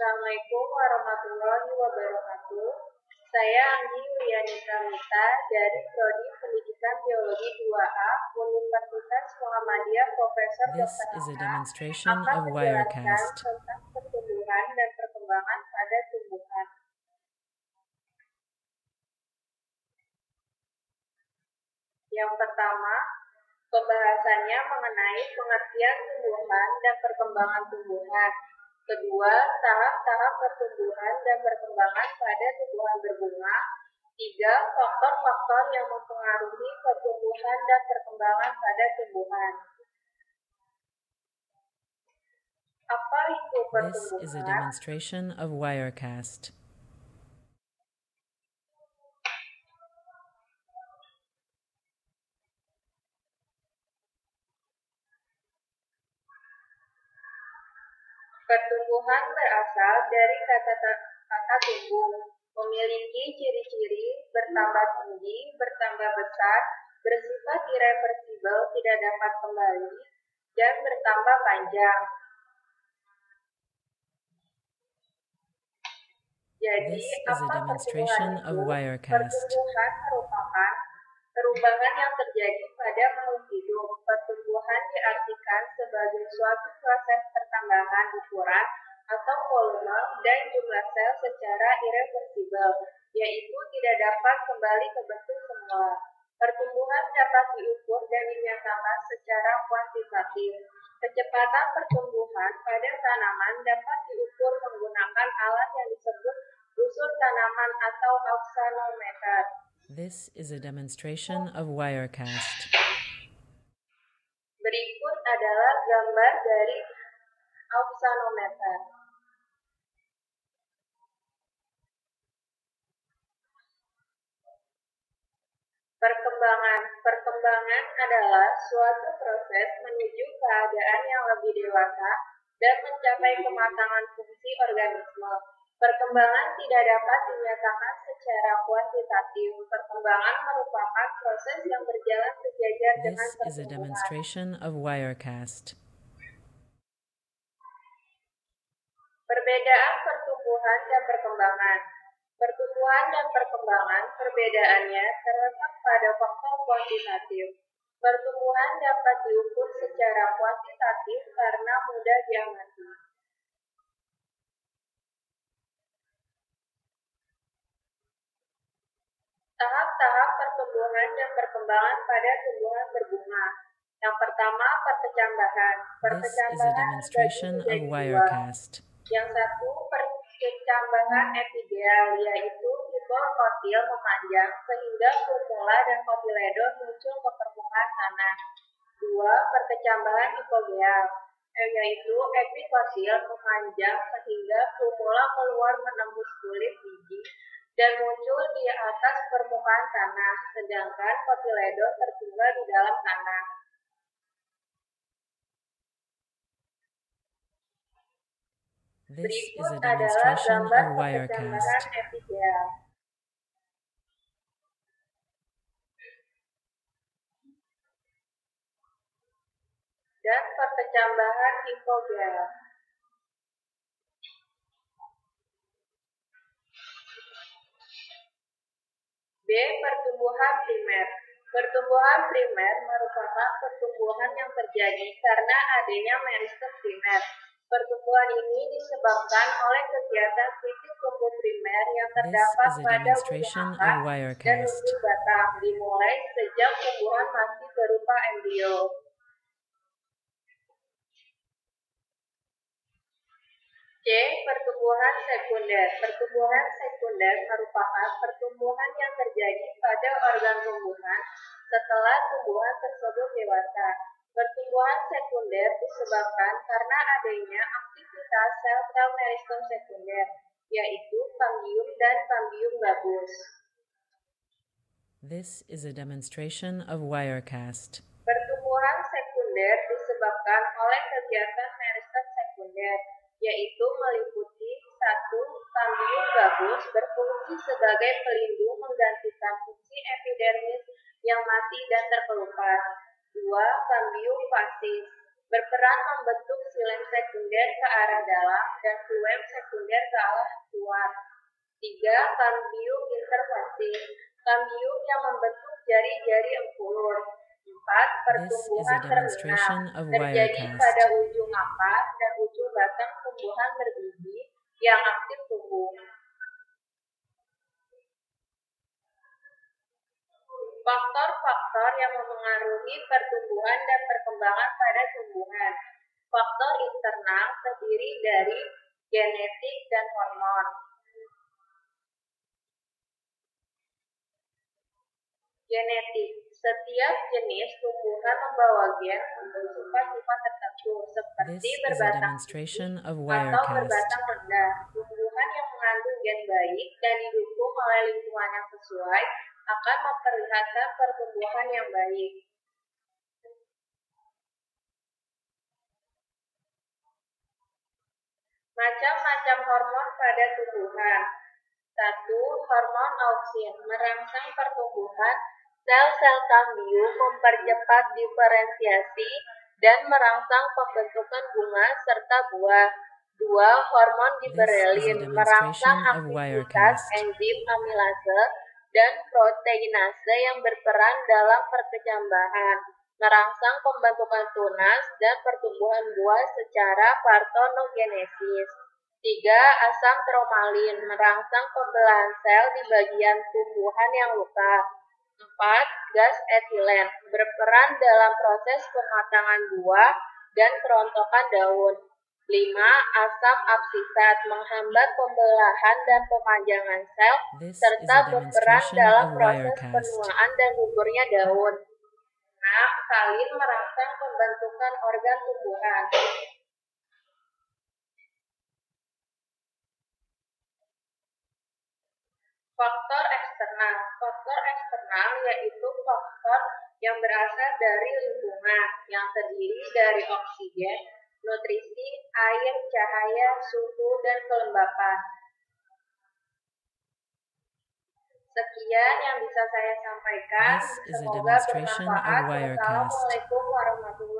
Assalamualaikum warahmatullahi wabarakatuh. Saya Anggi Wiyanita Mita dari Prodi Pendidikan Biologi 2A Universitas Muhammadiyah Profesor This Dr. is a Hamka demonstration akan of menjelaskan Wirecast. tentang pertumbuhan dan perkembangan pada tumbuhan. Yang pertama, pembahasannya mengenai pengertian tumbuhan dan perkembangan tumbuhan. Kedua, tahap-tahap pertumbuhan dan perkembangan pada tumbuhan berbunga. Tiga, faktor-faktor yang mempengaruhi pertumbuhan dan perkembangan pada tumbuhan. Apa itu This is a pertumbuhan? demonstration of Wirecast. Pertumbuhan berasal dari kata tumbuh, memiliki ciri-ciri bertambah tinggi, bertambah besar, bersifat irreversibel, tidak dapat kembali, dan bertambah panjang. Jadi, This is a apa demonstration pertumbuhan of itu? Wirecast. Pertumbuhan merupakan perubahan yang terjadi pada makhluk hidup. Pertumbuhan diartikan sebagai suatu proses pertambahan ukuran atau volume dan jumlah sel secara irreversibel, yaitu tidak dapat kembali ke bentuk semula. Pertumbuhan dapat diukur dan dinyatakan secara kuantitatif. Kecepatan pertumbuhan pada tanaman dapat diukur menggunakan alat yang disebut busur tanaman atau auxanometer. This is a demonstration of Wirecast. Berikut adalah gambar dari auxanometer. Perkembangan adalah suatu proses menuju keadaan yang lebih dewasa dan mencapai kematangan fungsi organisme. Perkembangan tidak dapat dinyatakan secara kuantitatif. Perkembangan merupakan proses yang berjalan sejajar dengan This is a pertumbuhan. demonstration of Wirecast. Perbedaan pertumbuhan dan perkembangan. Pertumbuhan dan perkembangan perbedaannya terletak pada faktor kuantitatif. Pertumbuhan dapat diukur secara kuantitatif karena mudah diamati. Tahap-tahap pertumbuhan dan perkembangan pada tumbuhan berbunga. Yang pertama, perkecambahan. This is a demonstration of Wirecast. Yang satu, perkecambahan epigel, yaitu tipe kotil memanjang sehingga plumula dan kotiledon muncul ke permukaan tanah. Dua, perkecambahan hipogeal, yaitu epikotil memanjang sehingga plumula keluar menembus kulit biji dan muncul di atas permukaan tanah, sedangkan kotiledon tertinggal di dalam tanah. This is a Berikut adalah demonstration gambar of perkecambahan Wirecast. epigel. Dan perkecambahan hipogel. B. Pertumbuhan primer. Pertumbuhan primer merupakan pertumbuhan yang terjadi karena adanya meristem primer. Pertumbuhan ini disebabkan oleh kegiatan titik tumbuh primer yang terdapat This is a pada demonstration ujung of akar dan Wirecast. ujung batang, dimulai sejak tumbuhan masih berupa embrio. C. Pertumbuhan sekunder. Pertumbuhan sekunder merupakan pertumbuhan yang terjadi pada organ tumbuhan setelah tumbuhan tersebut dewasa. Pertumbuhan sekunder disebabkan karena adanya aktivitas sel-sel meristem sekunder, yaitu kambium dan kambium gabus. This is a demonstration of Wirecast. Pertumbuhan sekunder disebabkan oleh kegiatan meristem sekunder, yaitu meliputi 1. Kambium gabus berfungsi sebagai pelindung menggantikan fungsi epidermis yang mati dan terkelupas. 2. Kambium fasis berperan membentuk xilem sekunder ke arah dalam dan fluem sekunder ke arah luar. 3. Kambium interfasik, kambium yang membentuk jari-jari empulur. 4. This is Pertumbuhan a terminal, demonstration of terjadi Wirecast. pada ujung akar dan ujung batang tumbuhan berbiji yang aktif tumbuh. Faktor-faktor yang memengaruhi pertumbuhan dan perkembangan pada tumbuhan. Faktor internal terdiri dari genetik dan hormon. Genetik. Setiap jenis tumbuhan membawa gen untuk sifat-sifat tertentu, seperti This is a berbatang demonstration of atau Wirecast. berbatang rendah. Tumbuhan yang mengandung gen baik dan didukung oleh lingkungan yang sesuai akan memperlihatkan pertumbuhan yang baik. Macam-macam hormon pada tumbuhan. 1. Hormon auksin merangsang pertumbuhan sel-sel kambium, mempercepat diferensiasi, dan merangsang pembentukan bunga serta buah. 2. Hormon giberelin merangsang aktivitas enzim amilase dan proteinase yang berperan dalam perkecambahan, merangsang pembentukan tunas dan pertumbuhan buah secara parthenogenesis. 3. Asam tromalin merangsang pembelahan sel di bagian tumbuhan yang luka. 4. Gas etilen berperan dalam proses pematangan buah dan kerontokan daun. 5. Asam absisat menghambat pembelahan dan pemanjangan sel serta berperan dalam proses penuaan dan gugurnya daun. 6. Kalin merangsang pembentukan organ tumbuhan. Faktor eksternal. Faktor eksternal yaitu faktor yang berasal dari lingkungan yang terdiri dari oksigen, nutrisi, air, cahaya, suhu, dan kelembapan. Sekian yang bisa saya sampaikan. This is a Semoga demonstration of bermanfaat. Wirecast. Wassalamualaikum warahmatullahi wabarakatuh.